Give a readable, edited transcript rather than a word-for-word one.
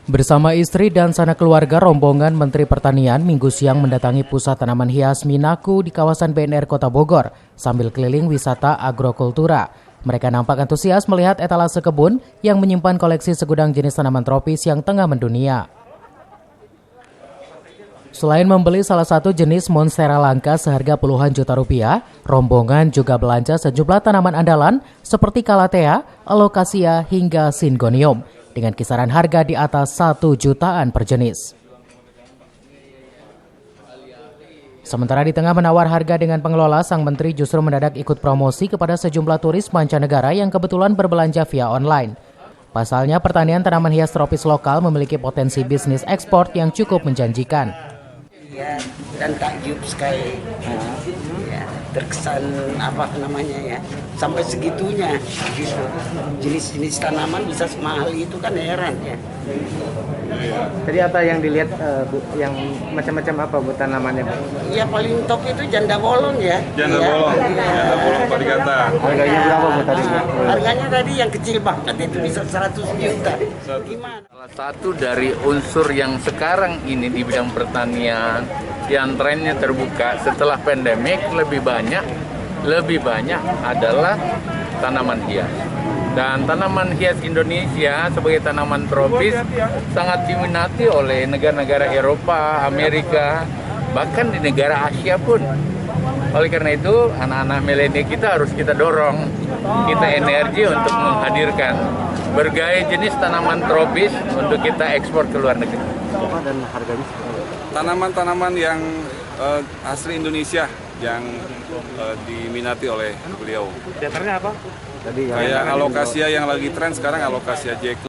Bersama istri dan sanak keluarga, rombongan Menteri Pertanian Minggu siang mendatangi pusat tanaman hias Minaku di kawasan BNR Kota Bogor sambil keliling wisata agrokultura. Mereka nampak antusias melihat etalase kebun yang menyimpan koleksi segudang jenis tanaman tropis yang tengah mendunia. Selain membeli salah satu jenis monstera langka seharga puluhan juta rupiah, rombongan juga belanja sejumlah tanaman andalan seperti calathea, alocasia hingga syngonium dengan kisaran harga di atas 1 jutaan per jenis. Sementara di tengah menawar harga dengan pengelola, sang menteri justru mendadak ikut promosi kepada sejumlah turis mancanegara yang kebetulan berbelanja via online. Pasalnya, pertanian tanaman hias tropis lokal memiliki potensi bisnis ekspor yang cukup menjanjikan. Ya, dan takjub sekali. Ya, terkesan apa namanya ya, sampai segitunya gitu. Jenis-jenis tanaman bisa semahal itu kan heran ya. Tadi apa yang dilihat, Bu? Yang macam-macam apa, Bu, tanamannya, Bu? Ya paling top itu janda bolong ya. Janda ya. bolong, janda bolong Parigata. Harganya berapa, Bu, tadi, Bu? Harganya tadi yang kecil banget itu bisa 100 juta. Gimana? Salah satu dari unsur yang sekarang ini di bidang pertanian yang trennya terbuka setelah pandemik lebih banyak adalah tanaman hias. Dan tanaman hias Indonesia sebagai tanaman tropis sangat diminati oleh negara-negara Eropa, Amerika, bahkan di negara Asia pun. Oleh karena itu, anak-anak milenial kita harus kita dorong, kita energi untuk menghadirkan berbagai jenis tanaman tropis untuk kita ekspor ke luar negeri. Dan harganya Tanaman-tanaman yang asli Indonesia yang diminati oleh beliau. Diantaranya apa? Tadi Kayak alocasia yang lagi tren sekarang, alocasia Jack.